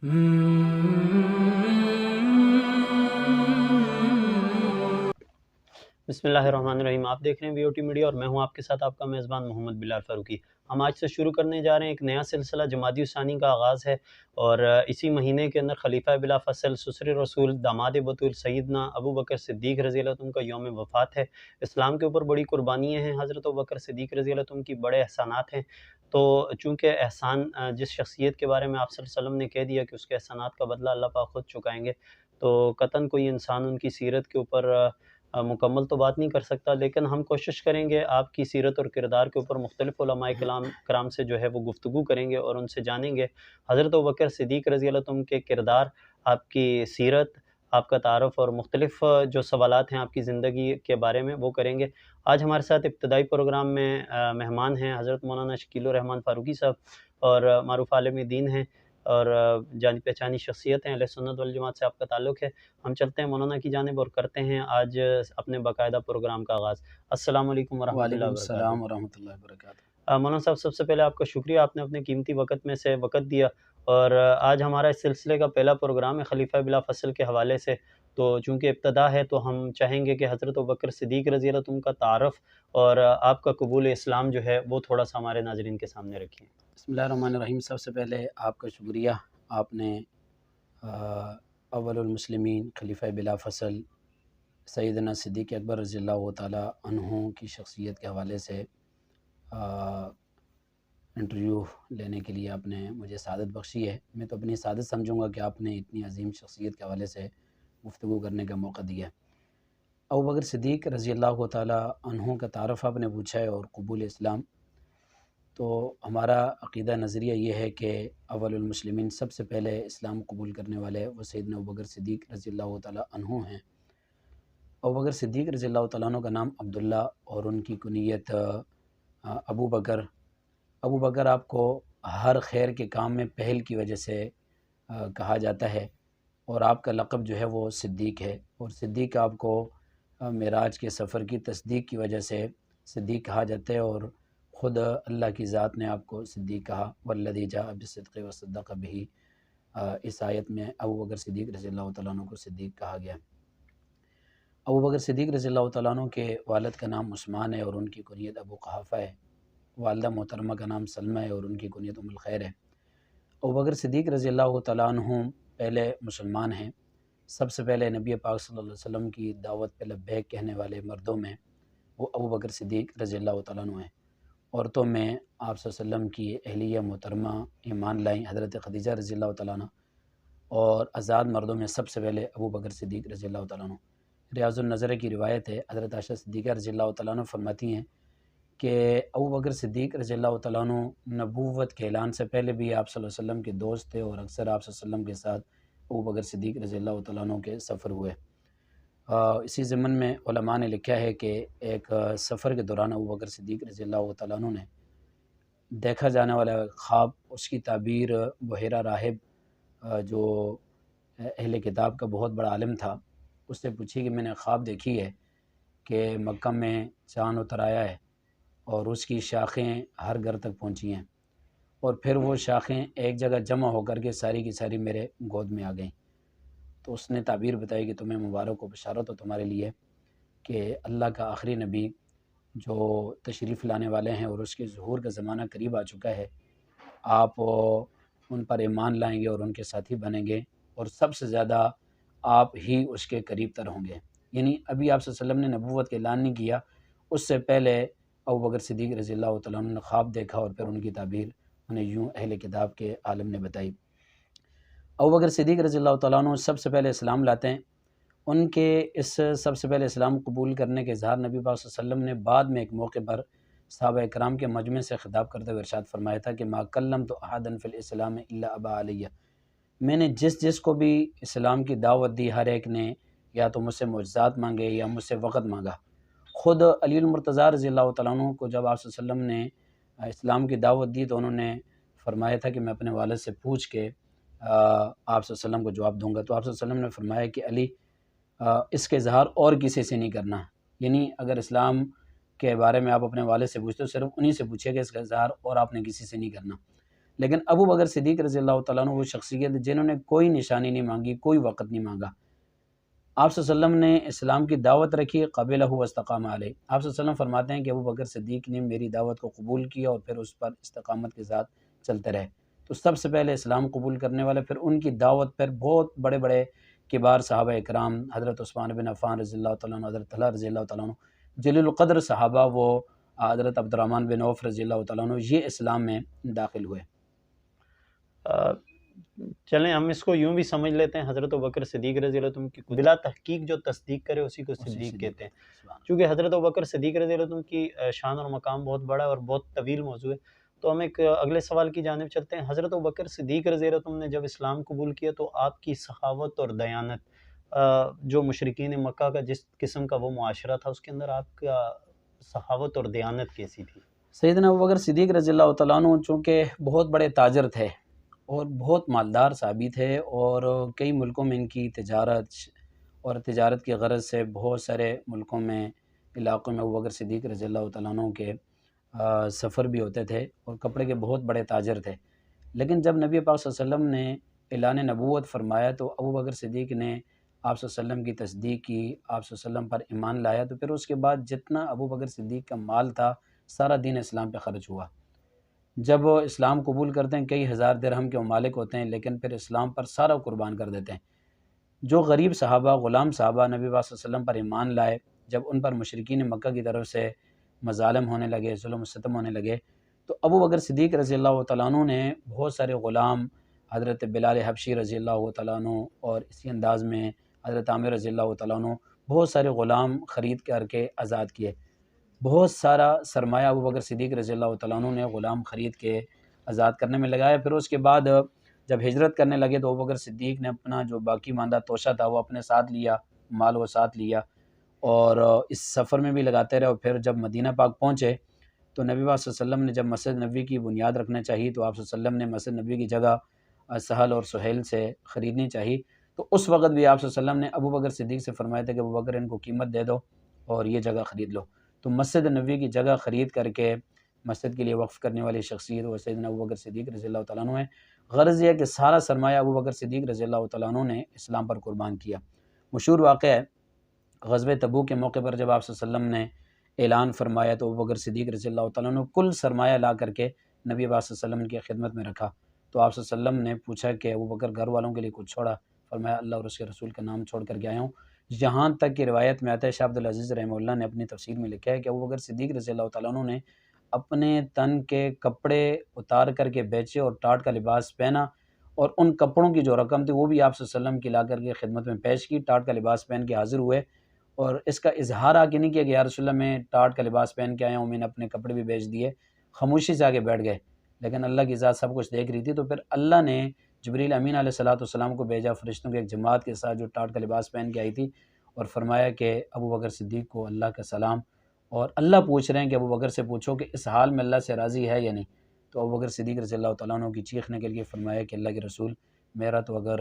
بسم اللہ الرحمن الرحیم۔ آپ دیکھ رہے ہیں VOT میڈیا اور میں ہوں آپ کے ساتھ آپ کا میزبان محمد بلال فاروقی۔ ہم آج سے شروع کرنے جا رہے ہیں ایک نیا سلسلہ جمادی الثانی کا آغاز ہے، اور اسی مہینے کے اندر خلیفہ بلا فصل سسر رسول داماد بطول سیدنا ابو بکر صدیق رضی اللہ عنہ کا یوم وفات ہے۔ اسلام کے اوپر بڑی قربانیاں ہیں حضرت ابو بکر صدیق رضی اللہ عنہ کی، بڑے احسانات ہیں۔ تو چونکہ احسان جس شخصیت کے بارے میں آپ صلی اللہ علیہ وسلم نے کہہ دیا کہ اس کے احسانات کا بدلہ اللہ پاک خود چکائیں گے، تو قطعاً کوئی انسان ان کی سیرت کے اوپر مکمل تو بات نہیں کر سکتا، لیکن ہم کوشش کریں گے آپ کی سیرت اور کردار کے اوپر مختلف علماء کرام سے جو ہے وہ گفتگو کریں گے اور ان سے جانیں گے حضرت ابوبکر صدیق رضی اللہ عنہ کے کردار، آپ کی سیرت، آپ کا تعارف، اور مختلف جو سوالات ہیں آپ کی زندگی کے بارے میں وہ کریں گے۔ آج ہمارے ساتھ ابتدائی پروگرام میں مہمان ہیں حضرت مولانا شکیل الرحمن فاروقی صاحب، اور معروف عالم دین ہیں اور جانی پہچانی شخصیت ہیں، اہل سنت والجماعت سے آپ کا تعلق ہے۔ ہم چلتے ہیں مولانا کی جانب اور کرتے ہیں آج اپنے باقاعدہ پروگرام کا آغاز۔ السلام علیکم ورحمۃ اللہ وعلیکم وبرکاتہ۔ السلام ورحمۃ اللہ وبرکاتہ۔ مولانا صاحب، سب سے پہلے آپ کا شکریہ، آپ نے اپنے قیمتی وقت میں سے وقت دیا، اور آج ہمارا اس سلسلے کا پہلا پروگرام ہے خلیفہ بلا فصل کے حوالے سے، تو چونکہ ابتدا ہے تو ہم چاہیں گے کہ حضرت ابوبکر صدیق رضی اللہ عنہ کا تعارف اور آپ کا قبول اسلام جو ہے وہ تھوڑا سا ہمارے ناظرین کے سامنے رکھیں۔ بسم اللہ الرحمن الرحیم۔ سب سے پہلے آپ کا شکریہ، آپ نے اول المسلمین خلیفہ بلا فصل سیدنا صدیق اکبر رضی اللہ تعالیٰ عنہ کی شخصیت کے حوالے سے انٹرویو لینے کے لیے آپ نے مجھے سعادت بخشی ہے۔ میں تو اپنی سعادت سمجھوں گا کہ آپ نے اتنی عظیم شخصیت کے حوالے سے گفتگو کرنے کا موقع دیا ہے۔ ابوبکر صدیق رضی اللہ تعالیٰ عنہ کا تعارف آپ نے پوچھا ہے اور قبول اسلام، تو ہمارا عقیدہ نظریہ یہ ہے کہ اول المسلمین سب سے پہلے اسلام قبول کرنے والے وہ سیدنا ابوبکر صدیق رضی اللہ تعالیٰ عنہ ہیں۔ ابوبکر صدیق رضی اللہ تعالیٰ عنہ کا نام عبداللہ اور ان کی کنیت ابو بکر۔ ابو بکر آپ کو ہر خیر کے کام میں پہل کی وجہ سے کہا جاتا ہے، اور آپ کا لقب جو ہے وہ صدیق ہے، اور صدیق آپ کو معراج کے سفر کی تصدیق کی وجہ سے صدیق کہا جاتا ہے، اور خود اللہ کی ذات نے آپ کو صدیق کہا، والذی جاء بالصدق وصدق بہ۔ اس آیت میں ابوبکر صدیق رضی اللہ تعالیٰ عنہ کو صدیق کہا گیا۔ ابوبکر صدیق رضی اللہ تعالیٰ عنہ کے والد کا نام عثمان ہے اور ان کی کنیت ابو قحافہ ہے، والدہ محترمہ کا نام سلمہ ہے اور ان کی کنیت ام الخیر ہے۔ ابوبکر صدیق رضی اللہ تعالیٰ عنہ پہلے مسلمان ہیں۔ سب سے پہلے نبی پاک صلی اللہ علیہ وسلم کی دعوت پہ لبیک کہنے والے مردوں میں وہ ابوبکر صدیق رضی اللہ تعالیٰ عنہ ہیں۔ عورتوں میں آپ صلی اللہ علیہ وسلم کی اہلیہ محترمہ ایمان لائیں حضرت خدیجہ رضی اللہ تعالیٰ عنہ، اور آزاد مردوں میں سب سے پہلے ابوبکر صدیق رضی اللہ تعالیٰ عنہ۔ ریاض النظر کی روایت ہے، حضرت عائشہ صدیقہ رضی اللہ تعالیٰ عنہ فرماتی ہیں کہ ابوبکر صدیق رضی اللہ تعالیٰ عنہ نبوت کے اعلان سے پہلے بھی آپ صلی اللہ علیہ وسلم کے دوست تھے، اور اکثر آپ صلی اللہ علیہ وسلم کے ساتھ ابوبکر صدیق رضی اللہ تعالیٰ عنہ کے سفر ہوئے۔ اسی ضمن میں علماء نے لکھا ہے کہ ایک سفر کے دوران ابوبکر صدیق رضی اللہ تعالیٰ عنہ نے دیکھا جانے والا خواب، اس کی تعبیر بحیرہ راہب جو اہل کتاب کا بہت بڑا عالم تھا، اس سے پوچھی کہ میں نے خواب دیکھی ہے کہ مکہ میں چاند اتر آیا ہے اور اس کی شاخیں ہر گھر تک پہنچی ہیں، اور پھر وہ شاخیں ایک جگہ جمع ہو کر کے ساری کی ساری میرے گود میں آ گئیں۔ تو اس نے تعبیر بتائی کہ تمہیں مبارک و بشارت ہو تمہارے لیے کہ اللہ کا آخری نبی جو تشریف لانے والے ہیں اور اس کے ظہور کا زمانہ قریب آ چکا ہے، آپ ان پر ایمان لائیں گے اور ان کے ساتھی بنیں گے، اور سب سے زیادہ آپ ہی اس کے قریب تر ہوں گے۔ یعنی ابھی آپ صلی اللہ علیہ وسلم نے نبوت کا اعلان نہیں کیا، اس سے پہلے ابوبکر صدیق رضی اللہ تعالیٰ عنہ نے خواب دیکھا، اور پھر ان کی تعبیر انہیں یوں اہل کتاب کے عالم نے بتائی۔ ابوبکر صدیق رضی اللہ تعالیٰ عنہ سب سے پہلے اسلام لاتے ہیں۔ ان کے اس سب سے پہلے اسلام قبول کرنے کے اظہار نبی پاک صلی اللہ علیہ وسلم نے بعد میں ایک موقع پر صحابہ اکرام کے مجمع سے خطاب کرتے ہوئے ارشاد فرمایا تھا کہ ما کلمت احدا فی الاسلام الا ابا علیہ۔ میں نے جس کو بھی اسلام کی دعوت دی، ہر ایک نے یا تو مجھ سے معجزات مانگے یا مجھ سے وقت مانگا۔ خود علی المرتضیٰ رضی اللہ تعالیٰ عنہ کو جب آپ صلی اللہ علیہ وسلم نے اسلام کی دعوت دی تو انہوں نے فرمایا تھا کہ میں اپنے والد سے پوچھ کے آپ صلی اللہ علیہ وسلم کو جواب دوں گا۔ تو آپ صلی اللہ علیہ وسلم نے فرمایا کہ علی، اس کے اظہار اور کسی سے نہیں کرنا، یعنی اگر اسلام کے بارے میں آپ اپنے والد سے پوچھتے ہو صرف انہی سے پوچھے کہ اس کا اظہار اور آپ نے کسی سے نہیں کرنا۔ لیکن ابو بکر صدیق رضی اللہ تعالیٰ عنہ وہ شخصیت جنہوں نے کوئی نشانی نہیں مانگی، کوئی وقت نہیں مانگا۔ آپ صلی اللہ علیہ وسلم نے اسلام کی دعوت رکھی، قبلہ واستقام علیہ۔ آپ صلی اللہ علیہ وسلم فرماتے ہیں کہ ابو بکر صدیق نے میری دعوت کو قبول کیا اور پھر اس پر استقامت کے ساتھ چلتے رہے۔ تو سب سے پہلے اسلام قبول کرنے والے، پھر ان کی دعوت پر بہت بڑے بڑے کبار صحابہ اکرام، حضرت عثمان بن عفان رضی اللہ تعالیٰ عنہ، حضرت طلحہ رضی اللہ تعالیٰ عنہ، جلیل القدر صحابہ وہ حضرت عبد الرحمن بن عوف رضی اللہ تعالیٰ عنہ، یہ اسلام میں داخل ہوئے۔ چلیں ہم اس کو یوں بھی سمجھ لیتے ہیں، حضرت ابوبکر صدیق رضی اللہ عنہ کی بلا تحقیق جو تصدیق کرے اسی کو صدیق کہتے ہیں، چونکہ حضرت ابوبکر صدیق رضی اللہ عنہ کی شان اور مقام بہت بڑا ہے اور بہت طویل موضوع ہے۔ تو ہم ایک اگلے سوال کی جانب چلتے ہیں۔ حضرت ابوبکر صدیق رضی اللہ عنہ نے جب اسلام قبول کیا تو آپ کی سخاوت اور دیانت، جو مشرکین مکہ کا جس قسم کا وہ معاشرہ تھا، اس کے اندر آپ کا سخاوت اور دیانت کیسی تھی؟ سیدنا ابوبکر صدیق رضی اللہ تعالیٰ عنہ چونکہ بہت بڑے تاجر تھے اور بہت مالدار صحابی تھے، اور کئی ملکوں میں ان کی تجارت کی غرض سے بہت سارے ملکوں میں، علاقوں میں ابوبکر صدیق رضی اللہ تعالیٰ عنہ کے سفر بھی ہوتے تھے، اور کپڑے کے بہت بڑے تاجر تھے۔ لیکن جب نبی پاک صلی اللہ علیہ وسلم نے اعلان نبوت فرمایا تو ابوبکر صدیق نے آپ صلی اللہ علیہ وسلم کی تصدیق کی، آپ صلی اللہ علیہ وسلم پر ایمان لایا، تو پھر اس کے بعد جتنا ابوبکر صدیق کا مال تھا سارا دین اسلام پہ خرچ ہوا۔ جب وہ اسلام قبول کرتے ہیں کئی ہزار درہم کے مالک ہوتے ہیں، لیکن پھر اسلام پر سارا قربان کر دیتے ہیں۔ جو غریب صحابہ، غلام صحابہ نبی پاک صلی اللہ علیہ وسلم پر ایمان لائے، جب ان پر مشرکین مکہ کی طرف سے مظالم ہونے لگے، ظلم و ستم ہونے لگے، تو ابوبکر صدیق رضی اللہ تعالیٰ عنہ نے بہت سارے غلام، حضرت بلال حبشی رضی اللہ تعالیٰ عنہ، اور اسی انداز میں حضرت عامر رضی اللہ تعالیٰ عنہ، بہت سارے غلام خرید کر کے آزاد کیے۔ بہت سارا سرمایہ ابوبکر صدیق رضی اللہ تعالیٰ عنہ نے غلام خرید کے آزاد کرنے میں لگایا۔ پھر اس کے بعد جب ہجرت کرنے لگے تو ابوبکر صدیق نے اپنا جو باقی ماندہ توشہ تھا وہ اپنے ساتھ لیا، مال وہ ساتھ لیا، اور اس سفر میں بھی لگاتے رہے۔ اور پھر جب مدینہ پاک پہنچے تو نبی پاک صلی اللہ علیہ وسلم نے جب مسجد نبوی کی بنیاد رکھنا چاہی تو آپ صلی اللہ علیہ وسلم نے مسجد نبوی کی جگہ سہل اور سہیل سے خریدنی چاہی، تو اس وقت بھی آپ صلی اللہ علیہ وسلم نے ابوبکر صدیق سے فرمایا تھا کہ ابوبکر ان کو قیمت دے دو اور یہ جگہ خرید لو۔ تو مسجد نبوی کی جگہ خرید کر کے مسجد کے لیے وقف کرنے والی شخصیت وہ سیدنا ابوبکر صدیق رضی اللہ تعالیٰ عنہ ہے۔ غرض یہ ہے کہ سارا سرمایہ ابوبکر صدیق رضی اللہ تعالیٰ عنہ نے اسلام پر قربان کیا۔ مشہور واقعہ ہے غزوہ تبوک کے موقع پر جب آپ صلی اللہ علیہ وسلم نے اعلان فرمایا تو ابوبکر صدیق رضی اللہ تعالیٰ عنہ کل سرمایہ لا کر کے نبی پاک صلی اللہ علیہ وسلم کی خدمت میں رکھا۔ تو آپ صلی اللہ علیہ وسلم نے پوچھا کہ ابوبکر گھر والوں کے لیے کچھ چھوڑا؟ فرمایا اللہ اور اس کے رسول کا نام چھوڑ کر کے آیا ہوں۔ یہاں تک کہ روایت میں آتا ہے، شاہ عبد العزیز رحمہ اللہ نے اپنی تفسیر میں لکھا ہے کہ ابوبکر صدیق رضی اللہ تعالیٰ عنہ نے اپنے تن کے کپڑے اتار کر کے بیچے اور ٹاٹ کا لباس پہنا، اور ان کپڑوں کی جو رقم تھی وہ بھی آپ صلی اللہ علیہ وسلم کی لا کر کے خدمت میں پیش کی، ٹاٹ کا لباس پہن کے حاضر ہوئے، اور اس کا اظہار آ کے نہیں کیا کہ یا رسول اللہ میں ٹاٹ کا لباس پہن کے آیا ہوں، میں نے اپنے کپڑے بھی بیچ دیے، خاموشی سے آگے بیٹھ گئے۔ لیکن اللہ کی ذات سب کچھ دیکھ رہی تھی، تو پھر اللہ نے جبریل امین علیہ السلام کو بھیجا فرشتوں کے ایک جماعت کے ساتھ جو ٹاٹ کا لباس پہن کے آئی تھی، اور فرمایا کہ ابوبکر صدیق کو اللہ کا سلام، اور اللہ پوچھ رہے ہیں کہ ابوبکر سے پوچھو کہ اس حال میں اللہ سے راضی ہے یا نہیں۔ تو ابوبکر صدیق رضی اللہ تعالیٰ عنہ کی چیخ نکل کے فرمایا کہ اللہ کے رسول، میرا تو اگر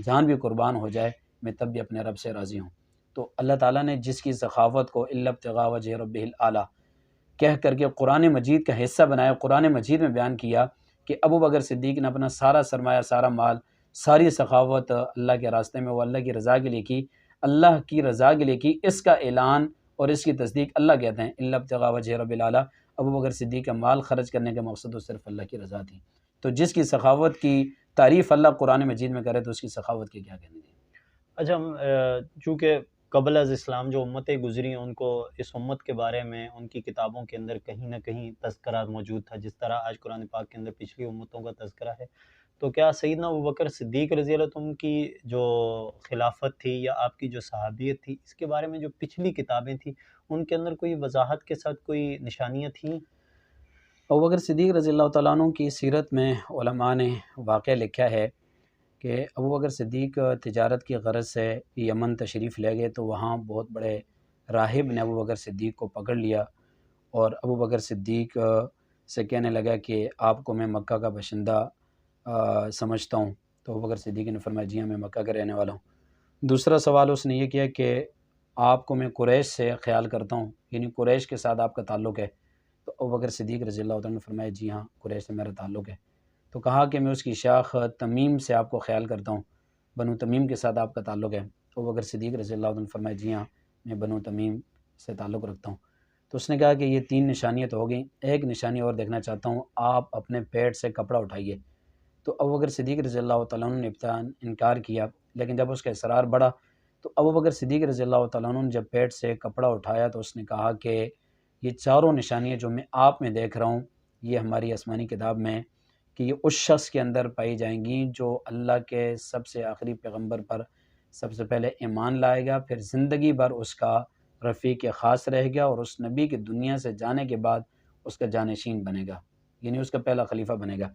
جان بھی قربان ہو جائے میں تب بھی اپنے رب سے راضی ہوں۔ تو اللہ تعالیٰ نے جس کی سخاوت کو الا ابتغاء وجہ ربہ الاعلیٰ کہہ کر کے قرآن مجید کا حصہ بنایا، قرآن مجید میں بیان کیا کہ ابوبکر صدیق نے اپنا سارا سرمایہ، سارا مال، ساری سخاوت اللہ کے راستے میں وہ اللہ کی رضا کے لیے کی، اللہ کی رضا کے لیے کی۔ اس کا اعلان اور اس کی تصدیق اللہ کہتے ہیں الا ابتغاء وجہ رب الاعلیٰ۔ ابوبکر صدیق کا مال خرچ کرنے کا مقصد تو صرف اللہ کی رضا تھی۔ تو جس کی سخاوت کی تعریف اللہ قرآن مجید میں کرے تو اس کی سخاوت کی کیا کہنے دی۔ اچھا، ہم چونکہ قبل از اسلام جو امتیں گزری ہیں ان کو اس امت کے بارے میں ان کی کتابوں کے اندر کہیں نہ کہیں تذکرہ موجود تھا، جس طرح آج قرآن پاک کے اندر پچھلی امتوں کا تذکرہ ہے۔ تو کیا سیدنا ابوبکر صدیق رضی اللہ عنہ کی جو خلافت تھی یا آپ کی جو صحابیت تھی، اس کے بارے میں جو پچھلی کتابیں تھیں ان کے اندر کوئی وضاحت کے ساتھ کوئی نشانیاں تھیں؟ ابوبکر صدیق رضی اللہ تعالیٰ عنہ کی سیرت میں علماء نے واقعہ لکھا ہے کہ ابوبکر صدیق تجارت کی غرض سے یمن تشریف لے گئے، تو وہاں بہت بڑے راہب نے ابوبکر صدیق کو پکڑ لیا اور ابوبکر صدیق سے کہنے لگا کہ آپ کو میں مکہ کا باشندہ سمجھتا ہوں۔ تو ابوبکر صدیق نے فرمایا جی ہاں میں مکہ کا رہنے والا ہوں۔ دوسرا سوال اس نے یہ کیا کہ آپ کو میں قریش سے خیال کرتا ہوں، یعنی قریش کے ساتھ آپ کا تعلق ہے؟ تو ابوبکر صدیق رضی اللہ عنہ نے فرمایا جی ہاں قریش سے میرا تعلق ہے۔ تو کہا کہ میں اس کی شاخ تمیم سے آپ کو خیال کرتا ہوں، بنو تمیم کے ساتھ آپ کا تعلق ہے۔ ابوبکر صدیق رضی اللہ عنہ فرمائے جی ہاں میں بنو تمیم سے تعلق رکھتا ہوں۔ تو اس نے کہا کہ یہ 3 نشانیاں تو ہو گئیں، ایک نشانی اور دیکھنا چاہتا ہوں، آپ اپنے پیٹ سے کپڑا اٹھائیے۔ تو ابوبکر صدیق رضی اللہ تعالیٰ عنہ نے ابتداء انکار کیا، لیکن جب اس کا اصرار بڑھا تو ابوبکر صدیق رضی اللہ تعالیٰ عنہ نے جب پیٹ سے کپڑا اٹھایا تو اس نے کہا کہ یہ چاروں نشانیاں جو میں آپ میں دیکھ رہا ہوں یہ ہماری آسمانی کتاب میں کہ یہ اس شخص کے اندر پائی جائیں گی جو اللہ کے سب سے آخری پیغمبر پر سب سے پہلے ایمان لائے گا، پھر زندگی بھر اس کا رفیق خاص رہے گا اور اس نبی کی دنیا سے جانے کے بعد اس کا جانشین بنے گا، یعنی اس کا پہلا خلیفہ بنے گا۔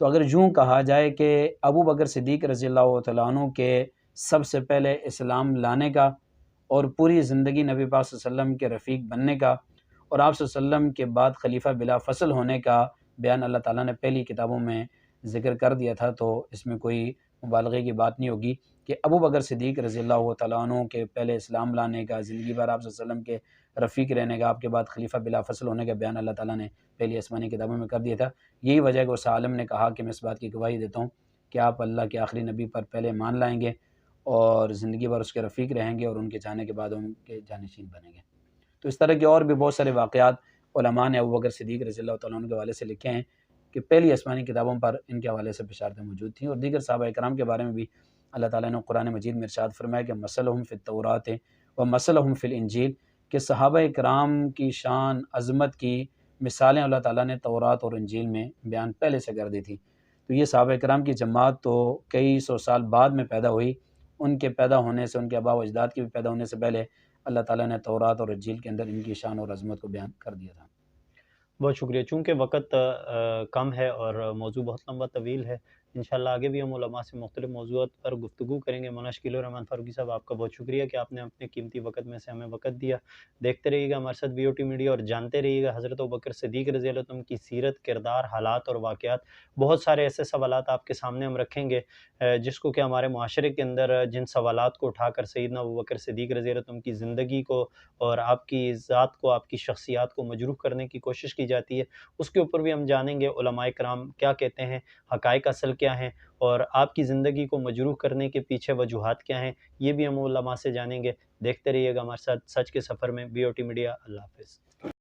تو اگر یوں کہا جائے کہ ابوبکر صدیق رضی اللہ تعالیٰ عنہ کے سب سے پہلے اسلام لانے کا اور پوری زندگی نبی پاک صلی اللہ علیہ وسلم کے رفیق بننے کا اور آپ صلی اللہ علیہ وسلم کے بعد خلیفہ بلا فصل ہونے کا بیان اللہ تعالیٰ نے پہلی کتابوں میں ذکر کر دیا تھا، تو اس میں کوئی مبالغے کی بات نہیں ہوگی کہ ابوبکر صدیق رضی اللہ تعالیٰ عنہ کے پہلے اسلام لانے کا، زندگی بھر آپ صلی اللہ علیہ وسلم کے رفیق رہنے کا، آپ کے بعد خلیفہ بلا فصل ہونے کا بیان اللہ تعالیٰ نے پہلی آسمانی کتابوں میں کر دیا تھا۔ یہی وجہ ہے کہ اس عالم نے کہا کہ میں اس بات کی گواہی دیتا ہوں کہ آپ اللہ کے آخری نبی پر پہلے ایمان لائیں گے اور زندگی بھر اس کے رفیق رہیں گے اور ان کے جانے کے بعد ان کے جانشین بنیں گے۔ تو اس طرح کے اور بھی بہت سارے واقعات علماء نے ابوبکر صدیق رضی اللہ تعالیٰ عنہ کے حوالے سے لکھے ہیں کہ پہلی آسمانی کتابوں پر ان کے حوالے سے بشارتیں موجود تھیں، اور دیگر صحابہ کرام کے بارے میں بھی اللہ تعالیٰ نے قرآن مجید میں ارشاد فرمایا کہ مثلہم فی التورات و مثلہم فی الانجیل، کہ صحابہ کرام کی شان عظمت کی مثالیں اللہ تعالیٰ نے تورات اور انجیل میں بیان پہلے سے کر دی تھی۔ تو یہ صحابہ کرام کی جماعت تو کئی سو سال بعد میں پیدا ہوئی، ان کے پیدا ہونے سے، ان کے آباء و اجداد کے بھی پیدا ہونے سے پہلے اللہ تعالیٰ نے تورات اور انجیل کے اندر ان کی شان اور عظمت کو بیان کر دیا تھا۔ بہت شکریہ، چونکہ وقت کم ہے اور موضوع بہت لمبا طویل ہے، انشاءاللہ آگے بھی ہم علماء سے مختلف موضوعات پر گفتگو کریں گے۔ مولانا شکیل الرحمان فاروقی صاحب، آپ کا بہت شکریہ کہ آپ نے اپنے قیمتی وقت میں سے ہمیں وقت دیا۔ دیکھتے رہیے گا ہمارے ساتھ وی او ٹی میڈیا اور جانتے رہیے گا حضرت ابوبکر صدیق رضی اللہ عنہ کی سیرت، کردار، حالات اور واقعات۔ بہت سارے ایسے سوالات آپ کے سامنے ہم رکھیں گے جس کو کہ ہمارے معاشرے کے اندر جن سوالات کو اٹھا کر سیدنا ابوبکر صدیق رضی اللہ عنہ کی زندگی کو اور آپ کی ذات کو، آپ کی شخصیات کو مجروح کرنے کی کوشش کی جاتی ہے، اس کے اوپر بھی ہم جانیں گے علماء کرام کیا کہتے ہیں، حقائق اصل کیا ہیں، اور آپ کی زندگی کو مجروح کرنے کے پیچھے وجوہات کیا ہیں، یہ بھی ہم علماء سے جانیں گے۔ دیکھتے رہیے گا ہمارے ساتھ سچ کے سفر میں، وی او ٹی میڈیا۔ اللہ حافظ۔